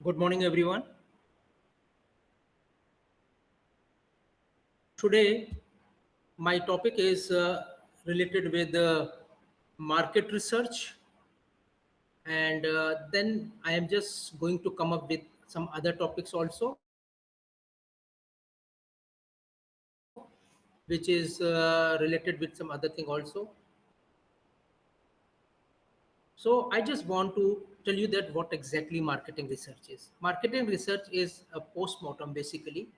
Good morning, everyone. Today, my topic is related with market research, and then I am just going to come up with some other topics also, which is related with some other thing also. So, I just want to tell you that what exactly marketing research is. Marketing research is a post-mortem basically,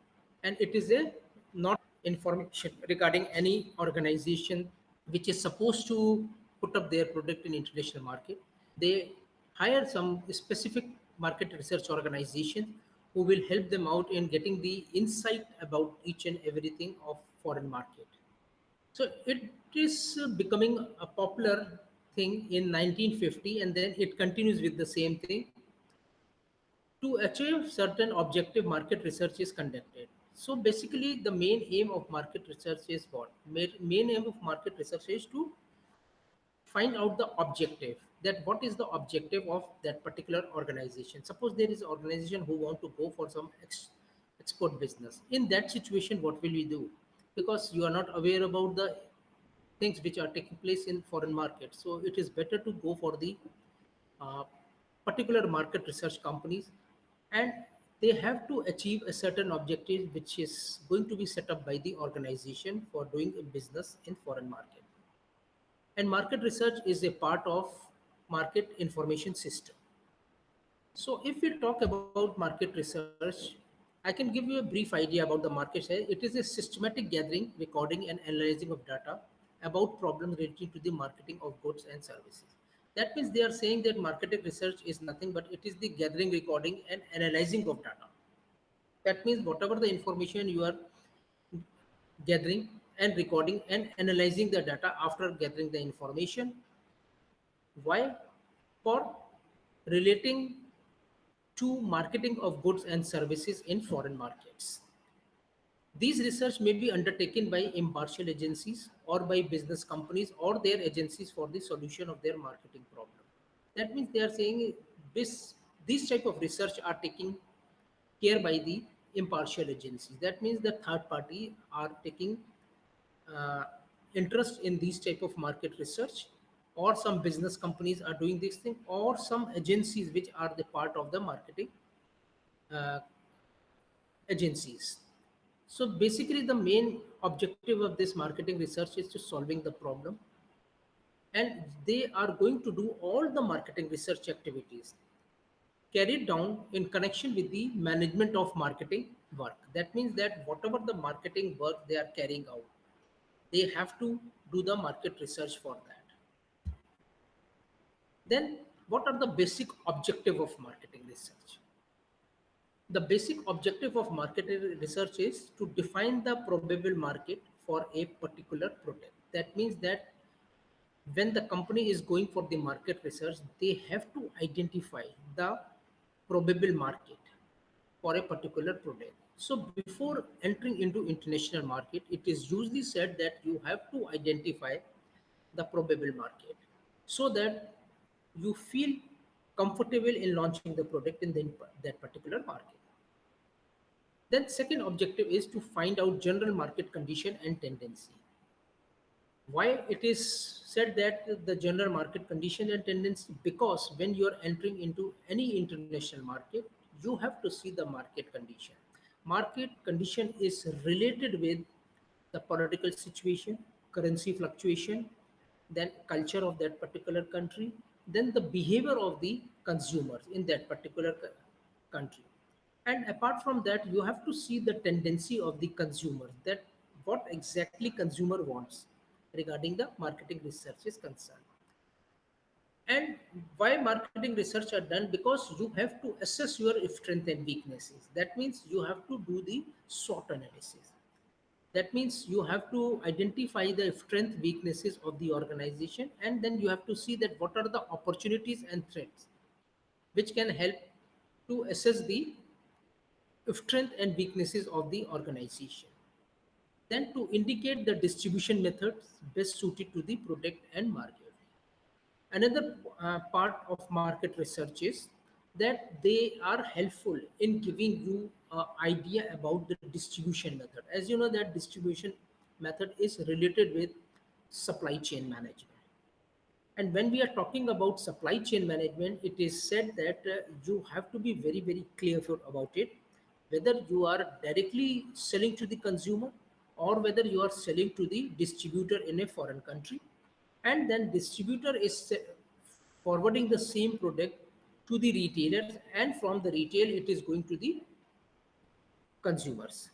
and it is a not information regarding any organization which is supposed to put up their product in international market. They hire some specific market research organization who will help them out in getting the insight about each and everything of foreign market. So it is becoming a popular thing in 1950, and then it continues with the same thing. To achieve certain objective, market research is conducted. So basically, the main aim of market research is what? Main aim of market research is to find out the objective, that what is the objective of that particular organization. Suppose there is an organization who want to go for some export business. In that situation, what will we do? Because you are not aware about the things which are taking place in foreign markets, so it is better to go for the uh, particular market research companies, and they have to achieve a certain objective which is going to be set up by the organization for doing a business in foreign market. And market research is a part of market information system. So if we talk about market research, I can give you a brief idea about the market research. It is a systematic gathering, recording, and analyzing of data about problems related to the marketing of goods and services. That means they are saying that marketing research is nothing but it is the gathering, recording, and analyzing of data. That means whatever the information you are gathering and recording and analyzing the data after gathering the information. Why? For relating to marketing of goods and services in foreign markets. These research may be undertaken by impartial agencies or by business companies or their agencies for the solution of their marketing problem. That means they are saying this these type of research are taking care by the impartial agencies. That means the third party are taking uh, interest in these type of market research, or some business companies are doing this thing, or some agencies which are the part of the marketing uh, agencies. So basically, the main objective of this marketing research is to solving the problem, and they are going to do all the marketing research activities carried down in connection with the management of marketing work. That means that whatever the marketing work they are carrying out, they have to do the market research for that. Then, what are the basic objective of marketing research? The basic objective of marketing research is to define the probable market for a particular product. That means that when the company is going for the market research, they have to identify the probable market for a particular product. So before entering into international market, it is usually said that you have to identify the probable market so that you feel comfortable in launching the product in that particular market. Then second objective is to find out general market condition and tendency. Why it is said that the general market condition and tendency? Because when you are entering into any international market, you have to see the market condition. Market condition is related with the political situation, currency fluctuation, then culture of that particular country, then the behavior of the consumers in that particular country. And apart from that, you have to see the tendency of the consumers, that what exactly consumer wants regarding the marketing research is concerned. And why marketing research are done? Because you have to assess your strength and weaknesses. That means you have to do the SWOT analysis. That means you have to identify the strength weaknesses of the organization, and then you have to see that what are the opportunities and threats which can help to assess the strength and weaknesses of the organization. Then to indicate the distribution methods best suited to the product and market. Another part of market research is that they are helpful in giving you an idea about the distribution method. As you know, that distribution method is related with supply chain management. And when we are talking about supply chain management, it is said that you have to be very, very clear about it, whether you are directly selling to the consumer or whether you are selling to the distributor in a foreign country. And then distributor is forwarding the same product to the retailers, and from the retail it is going to the consumers.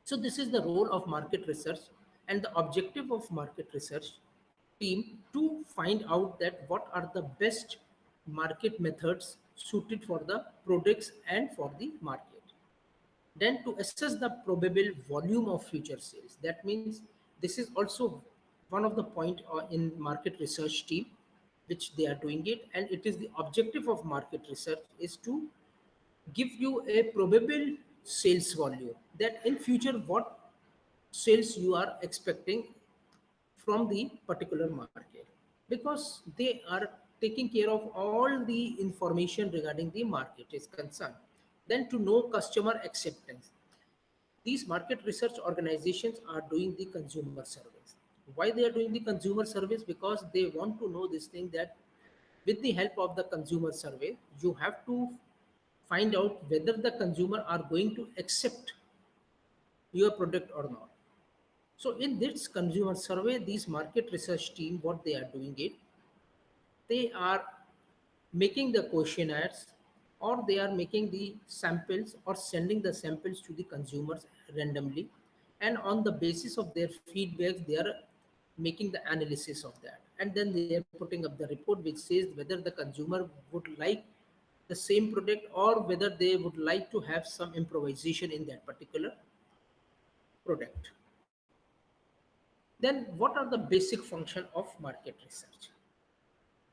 So this is the role of market research and the objective of market research team to find out that what are the best market methods suited for the products and for the market. Then to assess the probable volume of future sales. That means this is also one of the point in market research team which they are doing it, and it is the objective of market research is to give you a probable sales volume, that in future what sales you are expecting from the particular market, because they are taking care of all the information regarding the market is concerned. Then to know customer acceptance, these market research organizations are doing the consumer surveys. Why they are doing the consumer surveys? Because they want to know this thing, that with the help of the consumer survey you have to find out whether the consumer are going to accept your product or not. So in this consumer survey, these market research team, what they are doing it, they are making the questionnaires, or they are making the samples or sending the samples to the consumers randomly, and on the basis of their feedbacks they are making the analysis of that, and then they are putting up the report which says whether the consumer would like the same product or whether they would like to have some improvisation in that particular product. Then what are the basic function of market research?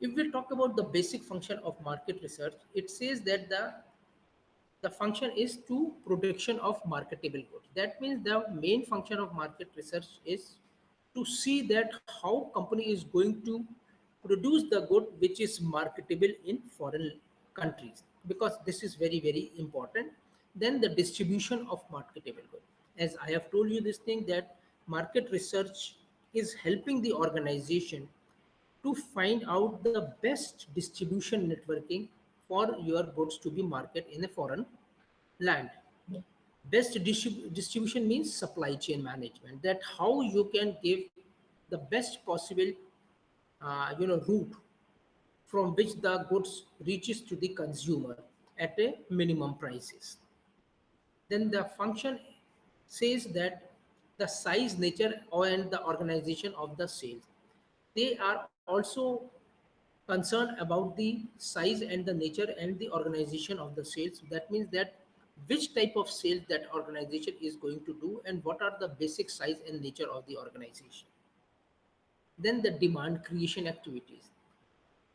If we talk about the basic function of market research, it says that the function is to production of marketable goods. That means the main function of market research is to see that how company is going to produce the good which is marketable in foreign countries, because this is very, very important. Then the distribution of marketable good, as I have told you this thing, that market research is helping the organization to find out the best distribution networking for your goods to be marketed in a foreign land. Best distribution means supply chain management, that how you can give the best possible route from which the goods reaches to the consumer at a minimum prices. Then the function says that the size, nature, and the organization of the sales. They are also concerned about the size and the nature and the organization of the sales. That means that which type of sales that organization is going to do and what are the basic size and nature of the organization. Then the demand creation activities.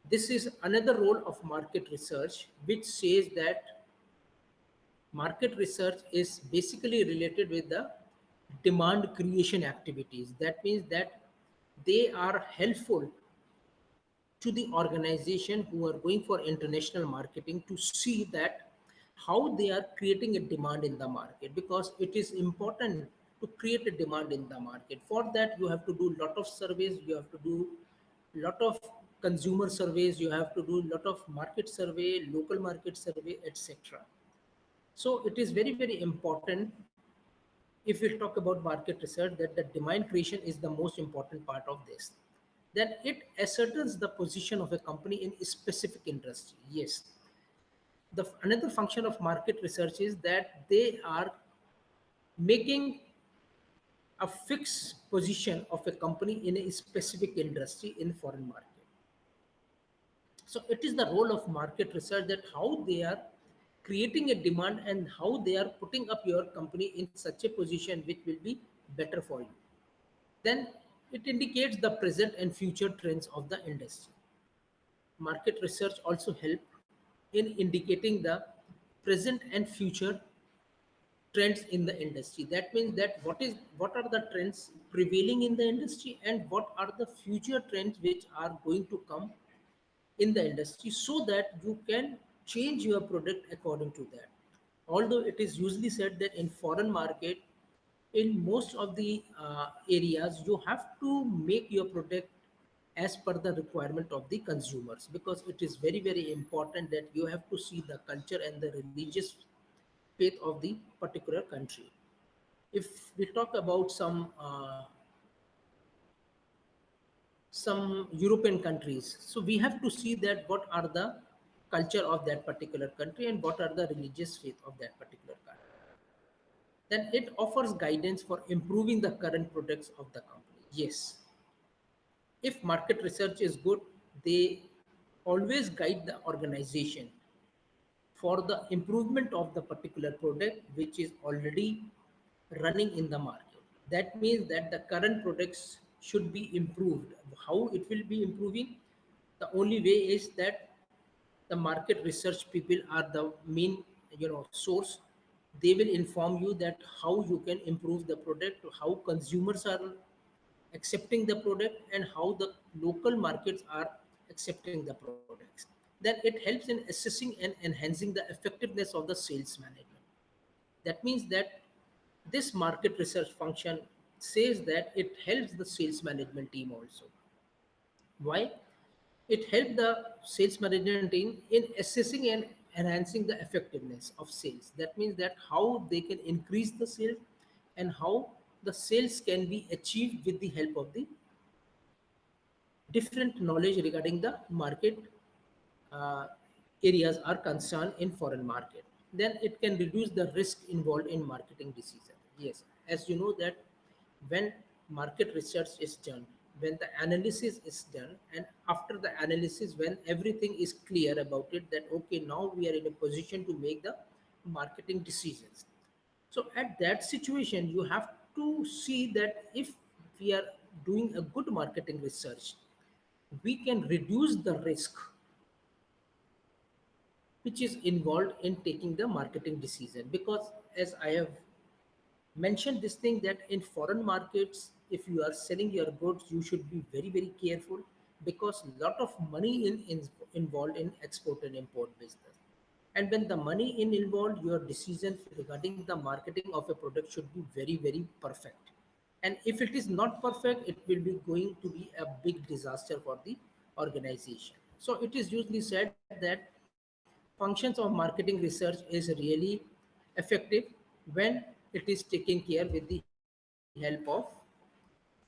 This is another role of market research, which says that market research is basically related with the demand creation activities. That means that they are helpful to the organization who are going for international marketing to see that how they are creating a demand in the market, because it is important to create a demand in the market. For that you have to do lot of surveys, you have to do lot of consumer surveys, you have to do lot of market survey, local market survey, etc. So it is very, very important, if we talk about market research, that the demand creation is the most important part of this. Then it ascertains the position of a company in a specific industry. Yes, the another function of market research is that they are making a fixed position of a company in a specific industry in foreign market. So it is the role of market research, that how they are creating a demand and how they are putting up your company in such a position which will be better for you. Then it indicates the present and future trends of the industry. Market research also help in indicating the present and future trends in the industry. That means that what are the trends prevailing in the industry and what are the future trends which are going to come in the industry, so that you can change your product according to that. Although it is usually said that in foreign market, in most of the areas, you have to make your product as per the requirement of the consumers, because it is very very important that you have to see the culture and the religious faith of the particular country. If we talk about some European countries. So we have to see that what are the culture of that particular country and what are the religious faith of that particular country. Then it offers guidance for improving the current products of the company. Yes, if market research is good, they always guide the organization for the improvement of the particular product which is already running in the market. That means that the current products should be improved. How it will be improving? The only way is that the market research people are the main source. They will inform you that how you can improve the product, how consumers are accepting the product, and how the local markets are accepting the products. Then it helps in assessing and enhancing the effectiveness of the sales management. That means that this market research function says that it helps the sales management team also. Why? It helped the sales management team in assessing and enhancing the effectiveness of sales. That means that how they can increase the sales and how the sales can be achieved with the help of the different knowledge regarding the market uh, areas are concerned in foreign market. Then it can reduce the risk involved in marketing decision. Yes, as you know that when market research is done, when the analysis is done, and after the analysis, when everything is clear about it, that okay, now we are in a position to make the marketing decisions. So at that situation, you have to see that if we are doing a good marketing research, we can reduce the risk which is involved in taking the marketing decision. Because as I have mentioned this thing, that in foreign markets, if you are selling your goods, you should be very very careful, because lot of money involved in export and import business. And when the money in involved, your decision regarding the marketing of a product should be very very perfect. And if it is not perfect, it will be going to be a big disaster for the organization. So it is usually said that functions of marketing research is really effective when it is taken care with the help of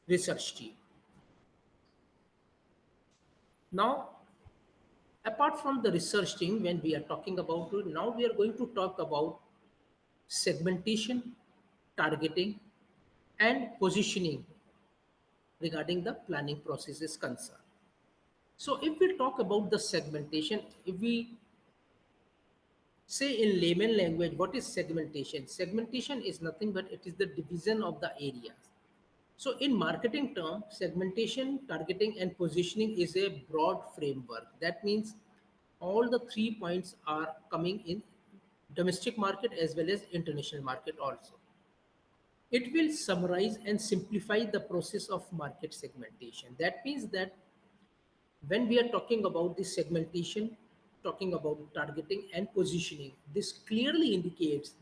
research team. Now, apart from the research team, when we are talking about it, now we are going to talk about segmentation, targeting, and positioning regarding the planning process is concerned. So, if we talk about the segmentation, if we say in layman language, what is segmentation? Segmentation is nothing but it is the division of the areas. So, in marketing term, segmentation, targeting, and positioning is a broad framework. That means all the 3 points are coming in domestic market as well as international market also. It will summarize and simplify the process of market segmentation. That means that when we are talking about the segmentation, talking about targeting and positioning, this clearly indicates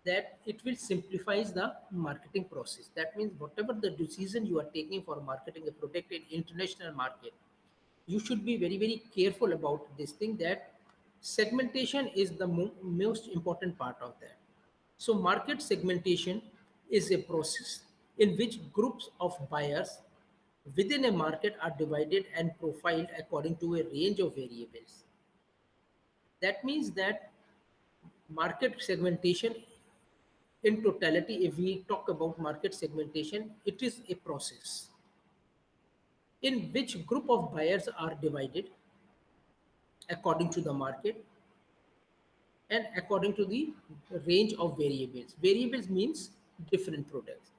that it will simplify the marketing process. That means whatever the decision you are taking for marketing a product in international market, you should be very very careful about this thing, that segmentation is the most important part of that. So market segmentation is a process in which groups of buyers within a market are divided and profiled according to a range of variables. That means that market segmentation in totality, if we talk about market segmentation, it is a process in which group of buyers are divided according to the market and according to the range of variables. Variables means different products.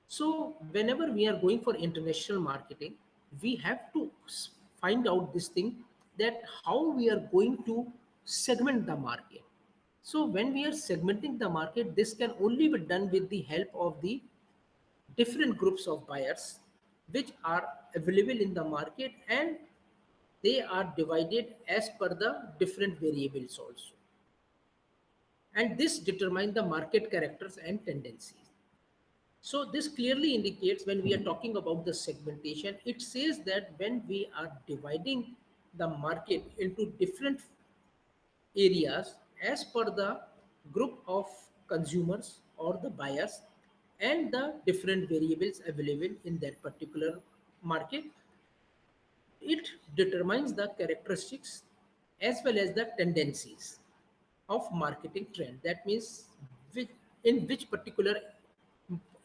So whenever we are going for international marketing, we have to find out this thing, that how we are going to segment the market. So when we are segmenting the market, this can only be done with the help of the different groups of buyers which are available in the market, and they are divided as per the different variables also, and this determine the market characters and tendencies. So this clearly indicates when we are talking about the segmentation, it says that when we are dividing the market into different areas as per the group of consumers or the buyers and the different variables available in that particular market, it determines the characteristics as well as the tendencies of marketing trend. That means which, in which particular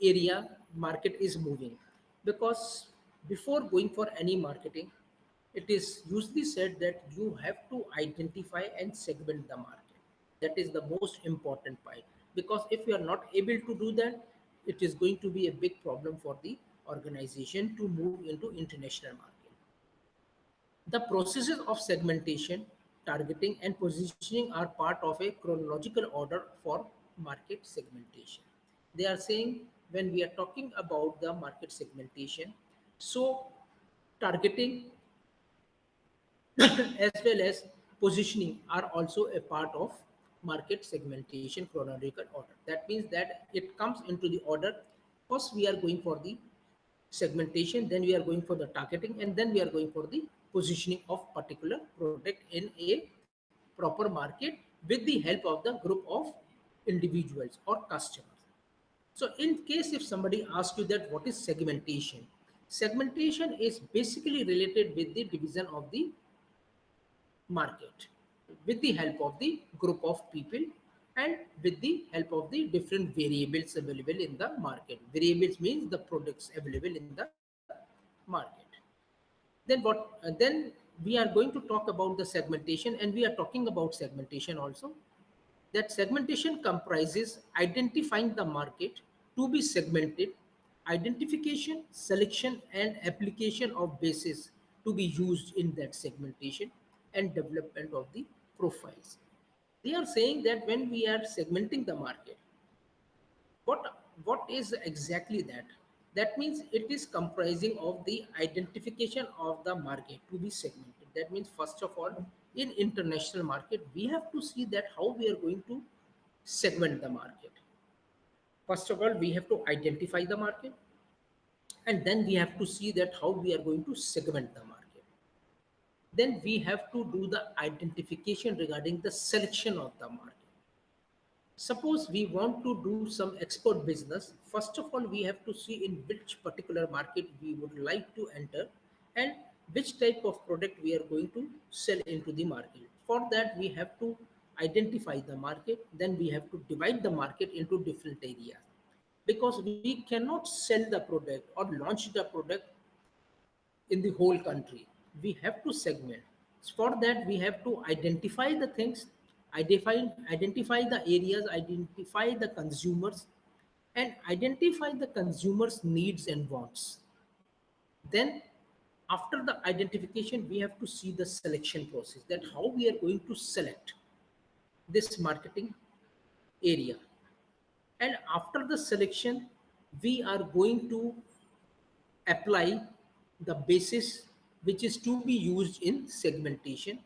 area market is moving. Because before going for any marketing, it is usually said that you have to identify and segment the market. That is the most important part. Because if you are not able to do that, it is going to be a big problem for the organization to move into international market. The processes of segmentation, targeting, and positioning are part of a chronological order for market segmentation. They are saying when we are talking about the market segmentation, so targeting as well as positioning are also a part of market segmentation chronological order. That means that it comes into the order. First, we are going for the segmentation, then we are going for the targeting, and then we are going for the positioning of particular product in a proper market with the help of the group of individuals or customers. So in case if somebody asks you that what is segmentation, segmentation is basically related with the division of the market with the help of the group of people and with the help of the different variables available in the market. Variables means the products available in the market. Then we are going to talk about the segmentation, and we are talking about segmentation also. That segmentation comprises identifying the market to be segmented, identification, selection, and application of basis to be used in that segmentation, and development of the profiles. They are saying that when we are segmenting the market, what is exactly that? That means it is comprising of the identification of the market to be segmented. That means first of all, in international market, we have to see that how we are going to segment the market. First of all, we have to identify the market, and then we have to see that how we are going to segment the market. Then we have to do the identification regarding the selection of the market. Suppose we want to do some export business. First of all, we have to see in which particular market we would like to enter and which type of product we are going to sell into the market. For that, we have to identify the market, then we have to divide the market into different areas, because we cannot sell the product or launch the product in the whole country. We have to segment. For that, we have to identify the things, identify the areas, identify the consumers, and identify the consumers' needs and wants. Then, after the identification, we have to see the selection process, that how we are going to select this marketing area. And after the selection, we are going to apply the basis which is to be used in segmentation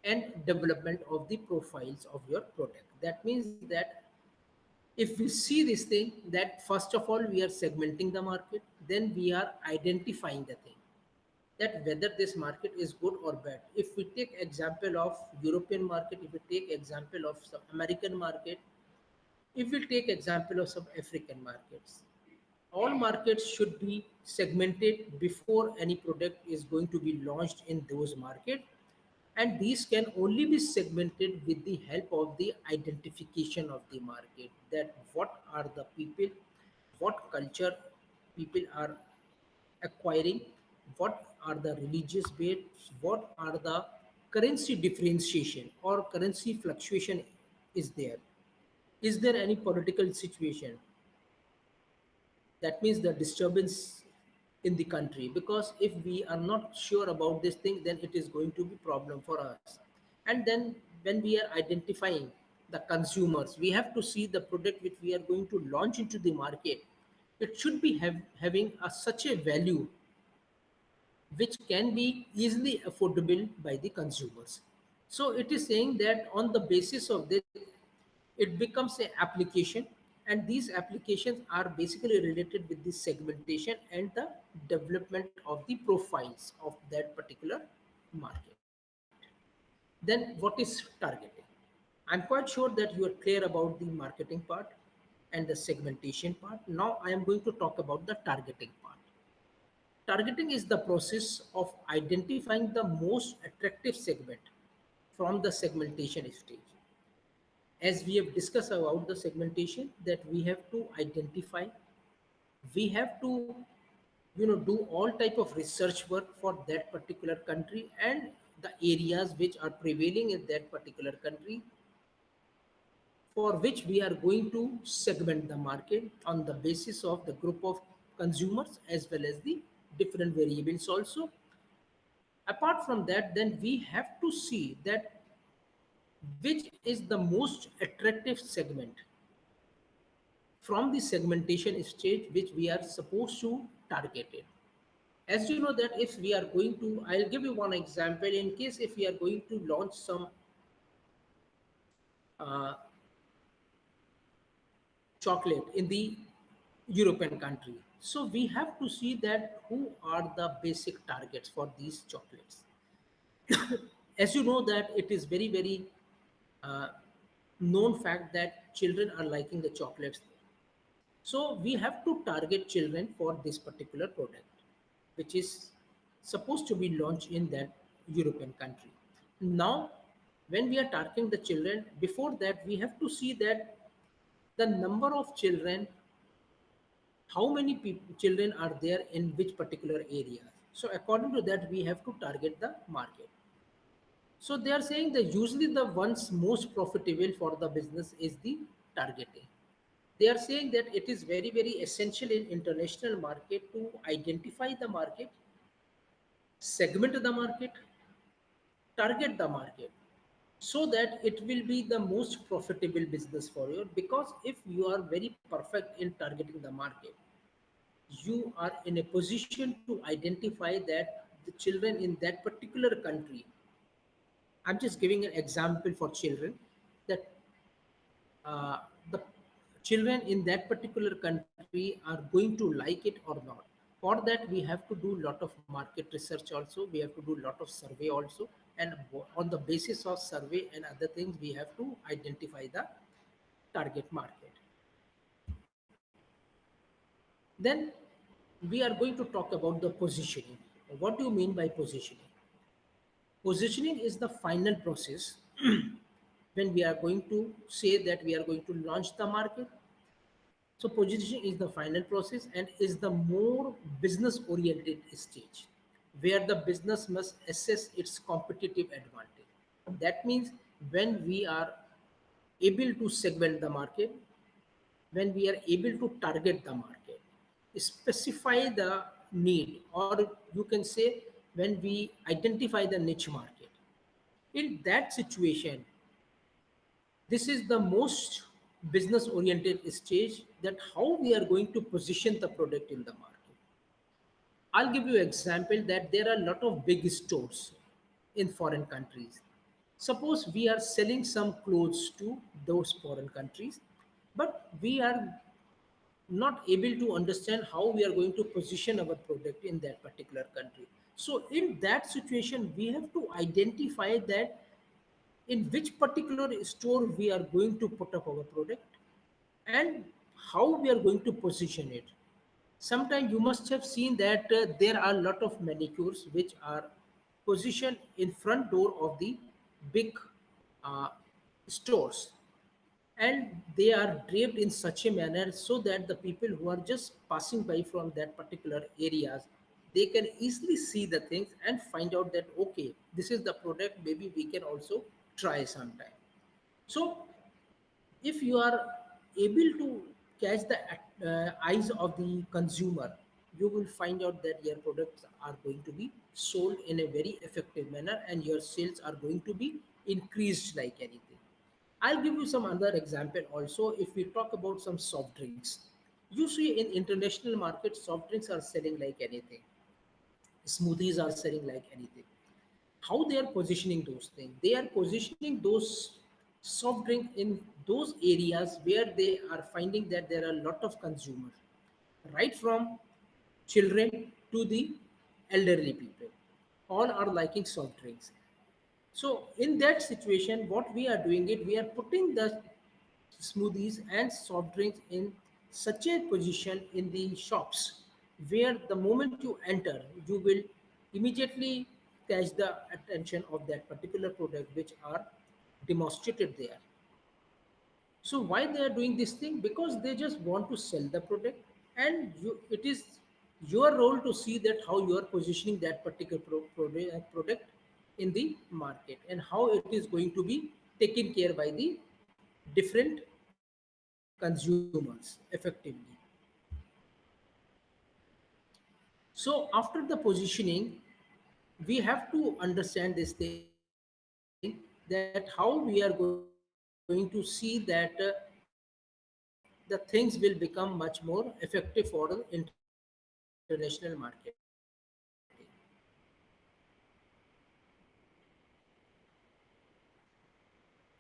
and development of the profiles of your product. That means that if we see this thing, that first of all we are segmenting the market, then we are identifying the thing, that whether this market is good or bad. If we take example of European market, if we take example of some American market, if we take example of some African markets, all markets should be segmented before any product is going to be launched in those markets, and these can only be segmented with the help of the identification of the market, that what are the people, what culture people are acquiring, what are the religious base, what are the currency differentiation or currency fluctuation is there, is there any political situation, that means the disturbance in the country. Because if we are not sure about this thing, then it is going to be problem for us. And then when we are identifying the consumers, we have to see the product which we are going to launch into the market, it should be having such a value which can be easily affordable by the consumers. So it is saying that on the basis of this, it becomes an application, and these applications are basically related with the segmentation and the development of the profiles of that particular market. Then what is targeting? I'm quite sure that you are clear about the marketing part and the segmentation part. Now I am going to talk about the targeting part. Targeting is the process of identifying the most attractive segment from the segmentation stage. As we have discussed about the segmentation, that we have to identify, we have to do all type of research work for that particular country and the areas which are prevailing in that particular country, for which we are going to segment the market on the basis of the group of consumers as well as the different variables also. Apart from that, then we have to see that which is the most attractive segment from the segmentation stage which we are supposed to target it. As you know that if we are going to, I'll give you one example. In case if we are going to launch some uh, chocolate in the European country, so we have to see that who are the basic targets for these chocolates. As you know that it is very very uh, known fact that children are liking the chocolates. So we have to target children for this particular product, which is supposed to be launched in that European country. Now, when we are targeting the children, before that we have to see that the number of children, how many people, children are there in which particular area. So according to that, we have to target the market. So they are saying that usually the ones most profitable for the business is the targeting. They are saying that it is very very essential in international market to identify the market, segment the market, target the market, so that it will be the most profitable business for you. Because if you are very perfect in targeting the market, you are in a position to identify that the children in that particular country, I'm just giving an example for children, that uh, the children in that particular country are going to like it or not. For that we have to do lot of market research also, we have to do lot of survey also, and on the basis of survey and other things we have to identify the target market. Then we are going to talk about the positioning. What do you mean by positioning? Positioning is the final process when we are going to say that we are going to launch the market. So positioning is the final process and is the more business oriented stage where the business must assess its competitive advantage. That means when we are able to segment the market, when we are able to target the market, specify the need, or you can say when we identify the niche market. In that situation, this is the most business oriented stage, that how we are going to position the product in the market. I'll give you an example that there are a lot of big stores in foreign countries. Suppose we are selling some clothes to those foreign countries, but we are not able to understand how we are going to position our product in that particular country. So in that situation, we have to identify that in which particular store we are going to put up our product and how we are going to position it. Sometimes you must have seen that there are a lot of manicures which are positioned in front door of the big uh, stores, and they are draped in such a manner so that the people who are just passing by from that particular areas, they can easily see the things and find out that okay, this is the product, maybe we can also try sometime. So if you are able to catch the eyes of the consumer, you will find out that your products are going to be sold in a very effective manner and your sales are going to be increased like anything. I'll give you some other example also. If we talk about some soft drinks, you see in international markets soft drinks are selling like anything. smoothies are selling like anything. How they are positioning those things? They are positioning those soft drink in those areas where they are finding that there are a lot of consumers, right from children to the elderly people. All are liking soft drinks. So in that situation, what we are doing it, we are putting the smoothies and soft drinks in such a position in the shops where the moment you enter, you will immediately catch the attention of that particular product which are demonstrated there. So why they are doing this thing? Because they just want to sell the product, and it is your role to see that how you are positioning that particular product in the market and how it is going to be taken care by the different consumers effectively. So after the positioning, we have to understand this thing that how we are going to see that the things will become much more effective for the international marketing.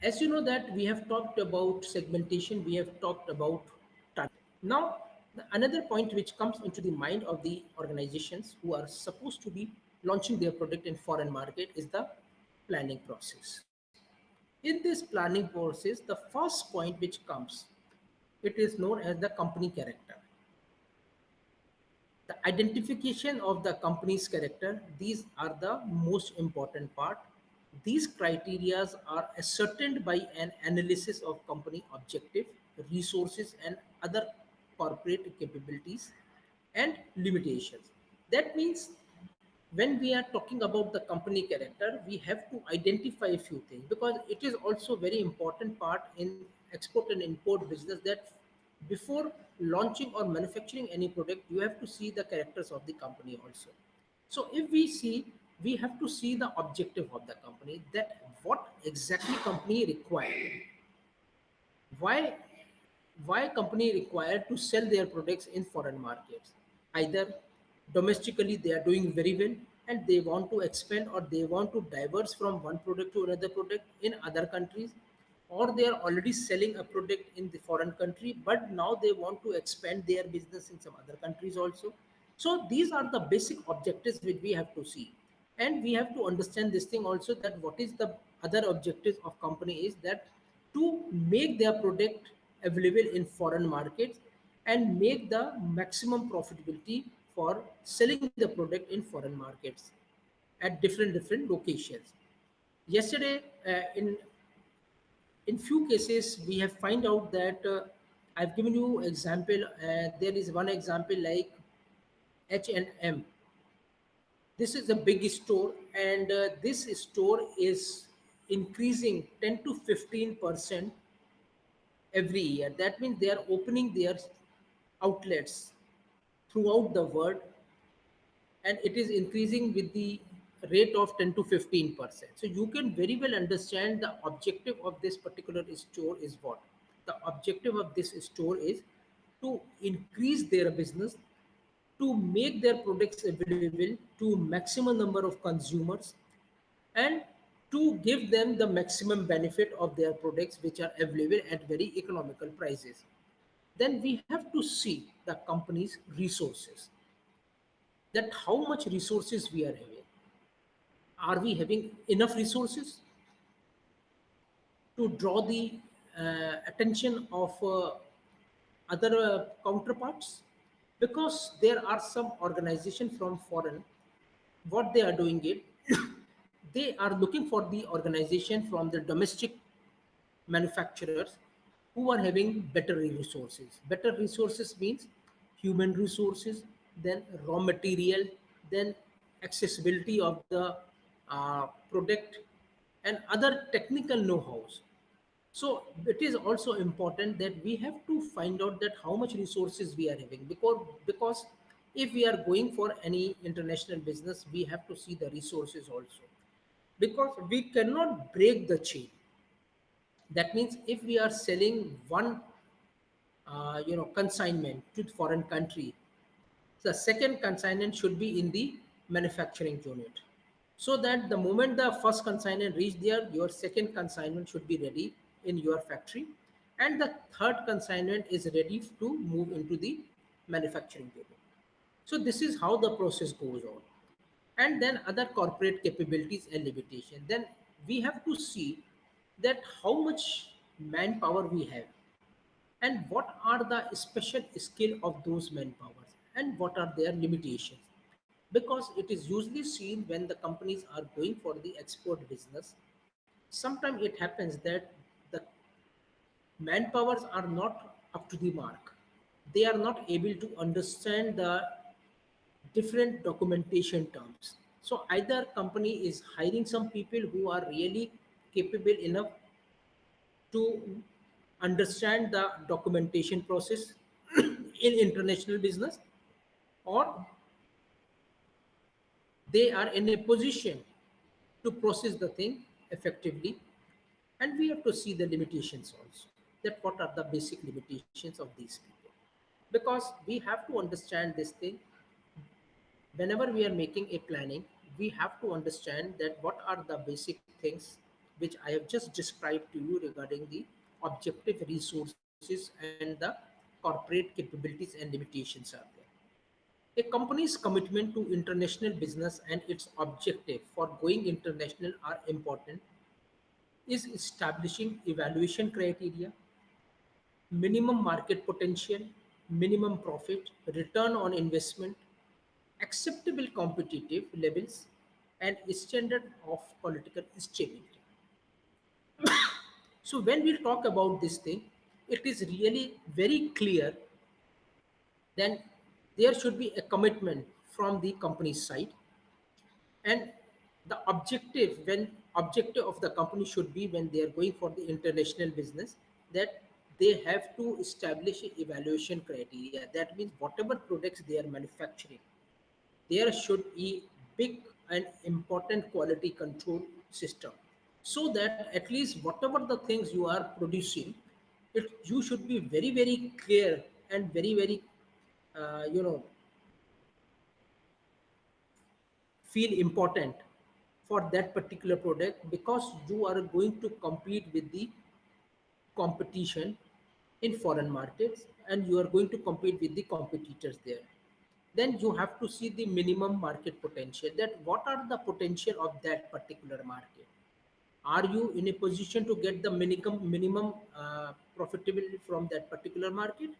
As you know that we have talked about segmentation, we have talked about targeting. Now, the another point which comes into the mind of the organizations who are supposed to be launching their product in foreign market is the planning process. In this planning process, the first point which comes, it is known as the company character. The identification of the company's character, these are the most important part. These criterias are ascertained by an analysis of company objective, resources and other corporate capabilities and limitations. That means when we are talking about the company character, we have to identify a few things because it is also very important part in export and import business that before launching or manufacturing any product, you have to see the characters of the company also. So if we see, we have to see the objective of the company, that what exactly company require, why why company required to sell their products in foreign markets. Either domestically they are doing very well and they want to expand or they want to diverse from one product to another product in other countries, or they are already selling a product in the foreign country but now they want to expand their business in some other countries also. So these are the basic objectives which we have to see, and we have to understand this thing also, that what is the other objectives of company is that to make their product available in foreign markets and make the maximum profitability for selling the product in foreign markets at different locations. Yesterday, in few cases we have find out that I've given you example. There is one example like H&M. This is a big store, and this store is increasing 10 to 15% every year. That means they are opening their outlets throughout the world, and it is increasing with the rate of 10 to 15%. So you can very well understand the objective of this particular store is what. The objective of this store is to increase their business, to make their products available to maximum number of consumers, and to give them the maximum benefit of their products which are available at very economical prices. Then we have to see the company's resources, that how much resources we are having. Are we having enough resources to draw the attention of other counterparts? Because there are some organization from foreign, what they are doing it, they are looking for the organization from the domestic manufacturers who are having better resources. Better resources means human resources, then raw material, then accessibility of the product, and other technical know-hows. So it is also important that we have to find out that how much resources we are having, because if we are going for any international business, we have to see the resources also, because we cannot break the chain. That means if we are selling one consignment to foreign country, the second consignment should be in the manufacturing unit, so that the moment the first consignment reach there, your second consignment should be ready in your factory, and the third consignment is ready to move into the manufacturing unit. So this is how the process goes on. And then other corporate capabilities and limitation. Then we have to see that how much manpower we have, and what are the special skill of those manpowers, and what are their limitations. Because it is usually seen when the companies are going for the export business, sometimes it happens that the manpowers are not up to the mark. They are not able to understand the different documentation terms. So either company is hiring some people who are really capable enough to understand the documentation process in international business, or they are in a position to process the thing effectively. And we have to see the limitations also, that what are the basic limitations of these people. Because we have to understand this thing. Whenever we are making a planning, we have to understand that what are the basic things which I have just described to you regarding the objective resources and the corporate capabilities and limitations are there. A company's commitment to international business and its objective for going international are important is establishing evaluation criteria, minimum market potential, minimum profit, return on investment, acceptable competitive levels, and standard of political stability. So when we talk about this thing, it is really very clear. Then there should be a commitment from the company's side, and the objective of the company should be, when they are going for the international business, that they have to establish a evaluation criteria. That means whatever products they are manufacturing, there should be big and important quality control system, so that at least whatever the things you are producing, you should be very very clear and very very you know feel important for that particular product, because you are going to compete with the competition in foreign markets, and you are going to compete with the competitors there. Then you have to see the minimum market potential, that what are the potential of that particular market. Are you in a position to get the minimum profitability from that particular market,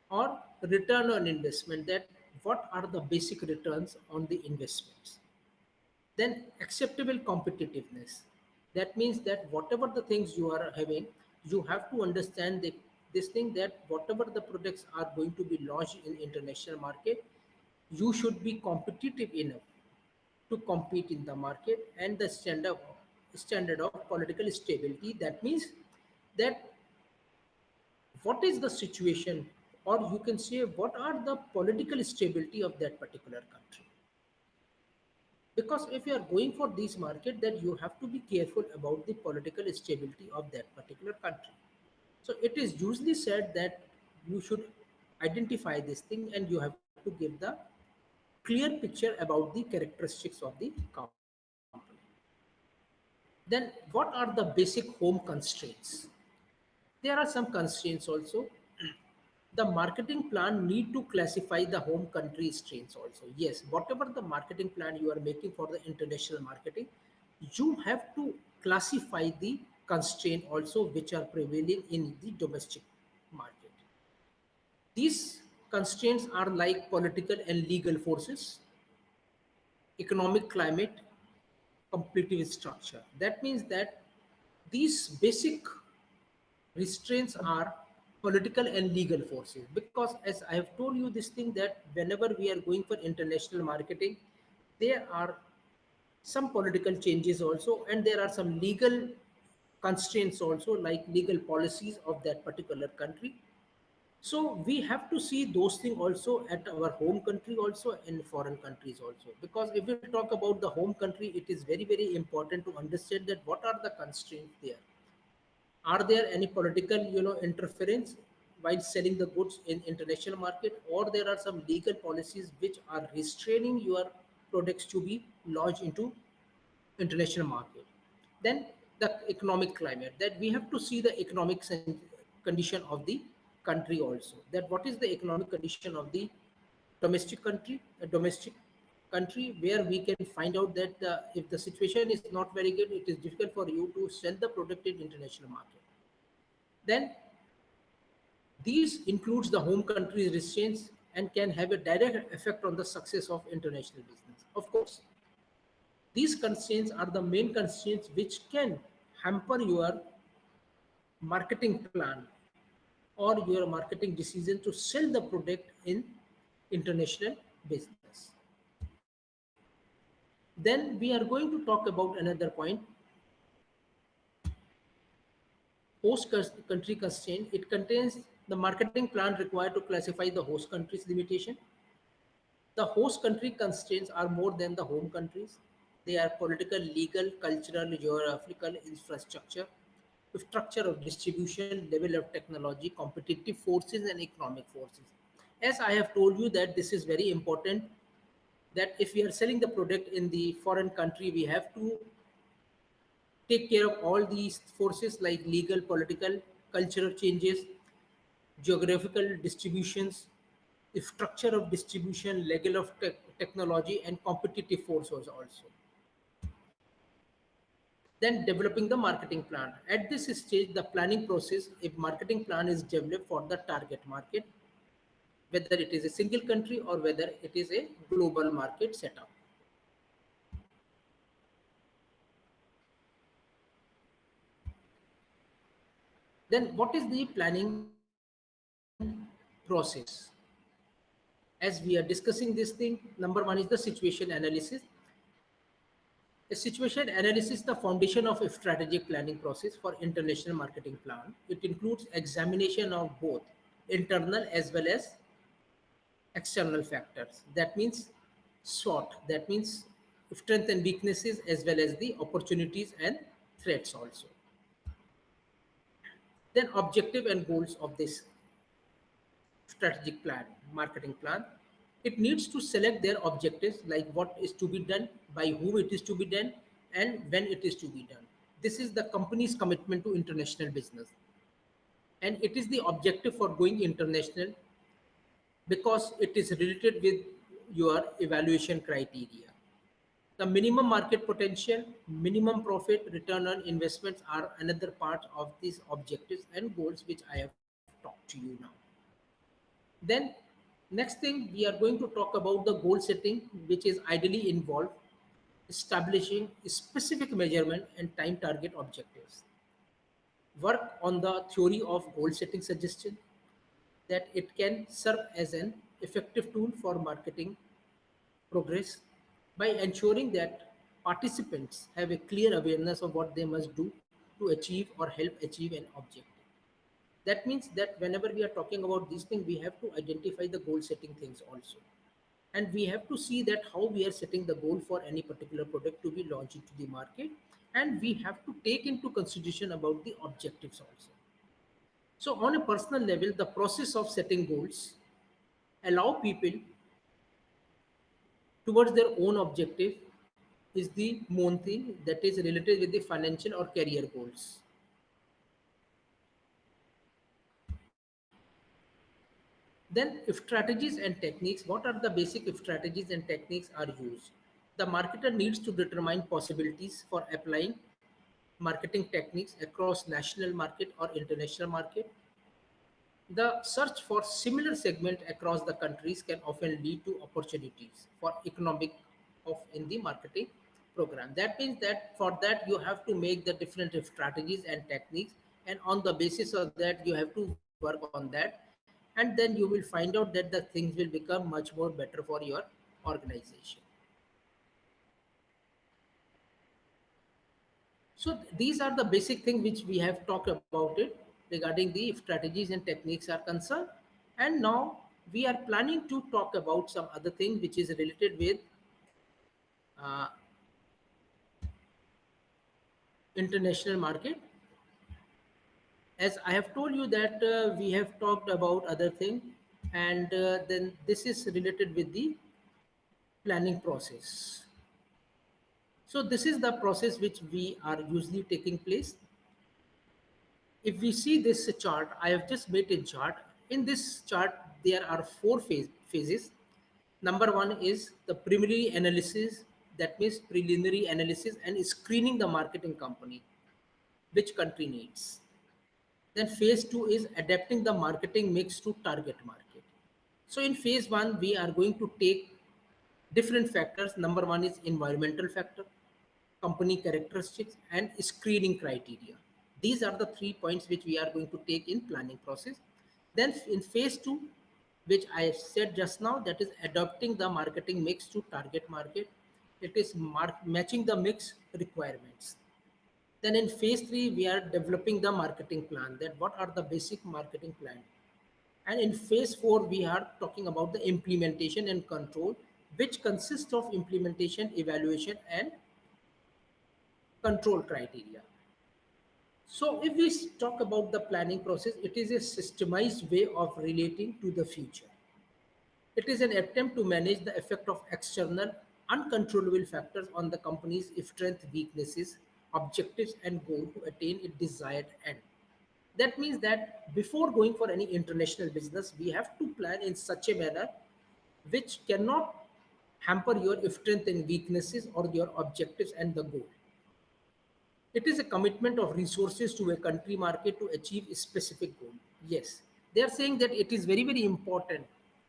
or return on investment, that what are the basic returns on the investments. Then acceptable competitiveness, that means that whatever the things you are having, you have to understand this thing, that whatever the products are going to be launched in international market, you should be competitive enough to compete in the market. And the standard of political stability, that means that what is the situation, or you can say what are the political stability of that particular country. Because if you are going for this market, then you have to be careful about the political stability of that particular country. So it is usually said that you should identify this thing, and you have to give the clear picture about the characteristics of the company. Then what are the basic home constraints? There are some constraints also. The marketing plan need to classify the home country strains also. Yes, whatever the marketing plan you are making for the international marketing, you have to classify the constraint also which are prevailing in the domestic market. These constraints are like political and legal forces, economic climate, competitive structure. That means that these basic restraints are political and legal forces. Because as I have told you this thing, that whenever we are going for international marketing, there are some political changes also, and there are some legal constraints also, like legal policies of that particular country. So we have to see those things also at our home country also, and foreign countries also. Because if we talk about the home country, it is very very important to understand that what are the constraints there. Are there any political interference while selling the goods in international market, or there are some legal policies which are restraining your products to be launched into international market. Then the economic climate, that we have to see the economic condition of the country also. That what is the economic condition of the domestic country, where we can find out that if the situation is not very good, it is difficult for you to sell the product in international market. Then these includes the home country's restraints and can have a direct effect on the success of international business. Of course, these constraints are the main constraints which can hamper your marketing plan or your marketing decision to sell the product in international business. Then we are going to talk about another point, host country constraint. It contains the marketing plan required to classify the host country's limitation. The host country constraints are more than the home countries. They are political, legal, cultural, geographical, infrastructure, structure of distribution, level of technology, competitive forces, and economic forces. As I have told you that this is very important, that if we are selling the product in the foreign country, we have to take care of all these forces like legal, political, cultural changes, geographical distributions, the structure of distribution, level of technology, and competitive forces also. Then developing the marketing plan. At this stage, the planning process, if marketing plan is developed for the target market, whether it is a single country or whether it is a global market setup. Then what is the planning process? As we are discussing this thing, number one is the situation analysis. A situation analysis is the foundation of a strategic planning process for international marketing plan. It includes examination of both internal as well as external factors. That means SWOT. That means strength and weaknesses as well as the opportunities and threats also. Then objective and goals of this strategic plan, marketing plan. It needs to select their objectives, like what is to be done, by whom it is to be done, and when it is to be done. This is the company's commitment to international business. And it is the objective for going international because it is related with your evaluation criteria. The minimum market potential, minimum profit, return on investments are another part of these objectives and goals which I have talked to you now. Then next thing we are going to talk about the goal setting, which is ideally involved establishing specific measurement and time target objectives. Work on the theory of goal setting suggestion that it can serve as an effective tool for marketing progress by ensuring that participants have a clear awareness of what they must do to achieve or help achieve an objective. That means that whenever we are talking about these things, we have to identify the goal setting things also. And we have to see that how we are setting the goal for any particular product to be launched into the market. And we have to take into consideration about the objectives also. So on a personal level, the process of setting goals allow people towards their own objective is the main thing that is related with the financial or career goals. Then strategies and techniques. What are the basic strategies and techniques are used? The marketer needs to determine possibilities for applying marketing techniques across national market or international market. The search for similar segment across the countries can often lead to opportunities for economic of in the marketing program. That means that for that you have to make the different strategies and techniques, and on the basis of that you have to work on that, and then you will find out that the things will become much more better for your organization. So these are the basic things which we have talked about it regarding the strategies and techniques are concerned. And now we are planning to talk about some other thing which is related with uh, international market. As I have told you that we have talked about other thing, and then this is related with the planning process. So this is the process which we are usually taking place. If we see this chart, I have just made a chart. In this chart there are phases. Number one is the preliminary analysis, that means preliminary analysis and screening the marketing company which country needs. Then phase two is adapting the marketing mix to target market. So in phase one we are going to take different factors. Number one is environmental factor, company characteristics and screening criteria. These are the 3 points which we are going to take in planning process. Then in phase two, which I said just now, that is adopting the marketing mix to target market. It is matching the mix requirements. Then in phase three we are developing the marketing plan, that what are the basic marketing plan. And in phase 4, we are talking about the implementation and control, which consists of implementation, evaluation, and control criteria. So, if we talk about the planning process, it is a systemized way of relating to the future. It is an attempt to manage the effect of external, uncontrollable factors on the company's strengths, weaknesses, objectives, and goal to attain its desired end. That means that before going for any international business, we have to plan in such a manner which cannot hamper your strength and weaknesses or your objectives and the goal. It is a commitment of resources to a country market to achieve a specific goal. Yes, they are saying that it is very, very important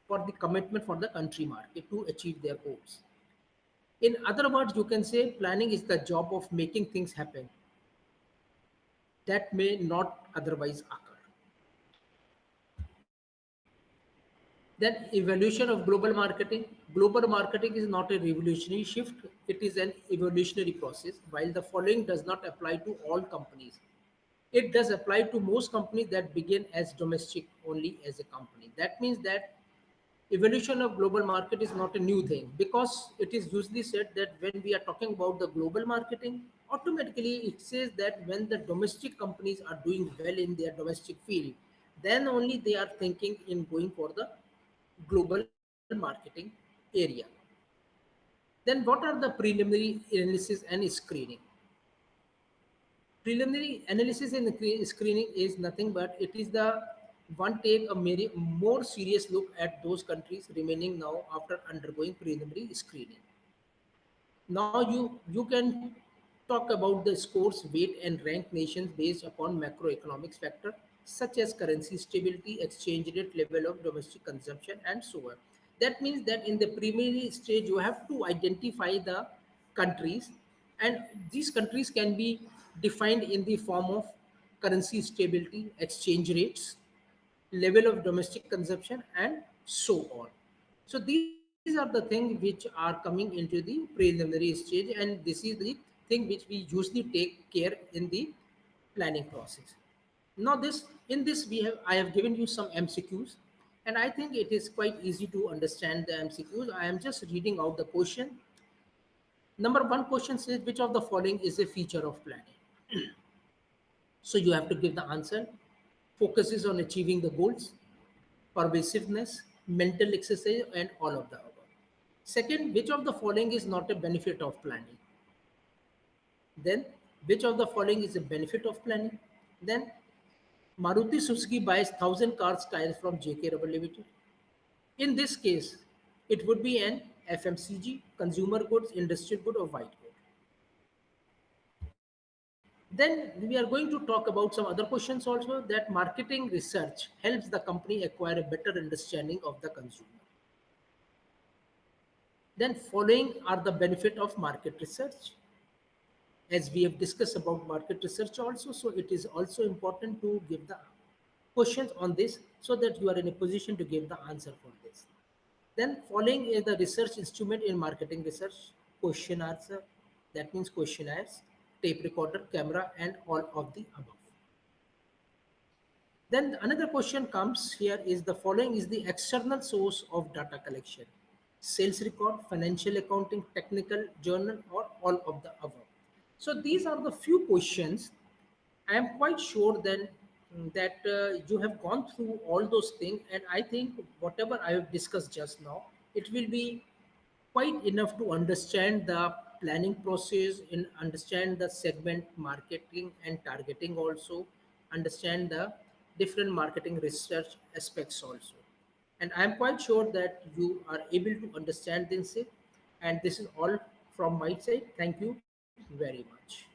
for the commitment for the country market to achieve their goals. In other words, you can say planning is the job of making things happen that may not otherwise occur. Then evolution of global marketing. Global marketing is not a revolutionary shift, it is an evolutionary process. While the following does not apply to all companies, it does apply to most companies that begin as domestic only as a company. That means that evolution of global market is not a new thing, because it is usually said that when we are talking about the global marketing, automatically it says that when the domestic companies are doing well in their domestic field, then only they are thinking in going for the global marketing area. Then what are the preliminary analysis and screening? Preliminary analysis and screening is nothing but it is the one take a more serious look at those countries remaining now after undergoing preliminary screening. Now you can talk about the scores, weight, and rank nations based upon macroeconomics factor such as currency stability, exchange rate, level of domestic consumption, and so on. That means that in the preliminary stage you have to identify the countries, and these countries can be defined in the form of currency stability, exchange rates, level of domestic consumption, and so on. So these are the things which are coming into the preliminary stage, and this is the thing which we usually take care in the planning process. Now this in this we have I have given you some MCQs, and I think it is quite easy to understand the MCQs. I am just reading out the question. Number one question says, which of the following is a feature of planning? So you have to give the answer. Focuses on achieving the goals, pervasiveness, mental exercise, and all of the above. Second, which of the following is not a benefit of planning? Then, which of the following is a benefit of planning? Then, Maruti Suzuki buys 1,000 cars tires from JK Rubber Limited. In this case, it would be an FMCG, consumer goods, industrial good, or white good. Then we are going to talk about some other questions also, that marketing research helps the company acquire a better understanding of the consumer. Then following are the benefit of market research. As we have discussed about market research also, so it is also important to give the questions on this so that you are in a position to give the answer for this. Then following is the research instrument in marketing research, question answer, that means questionnaires, tape recorder, camera, and all of the above. Then another question comes here is the following is the external source of data collection. Sales record, financial accounting, technical journal, or all of the above. So these are the few questions. I am quite sure then that you have gone through all those things, and I think whatever I have discussed just now, it will be quite enough to understand the planning process, in understand the segment marketing and targeting also, understand the different marketing research aspects also. And I'm quite sure that you are able to understand this. And this is all from my side. Thank you very much.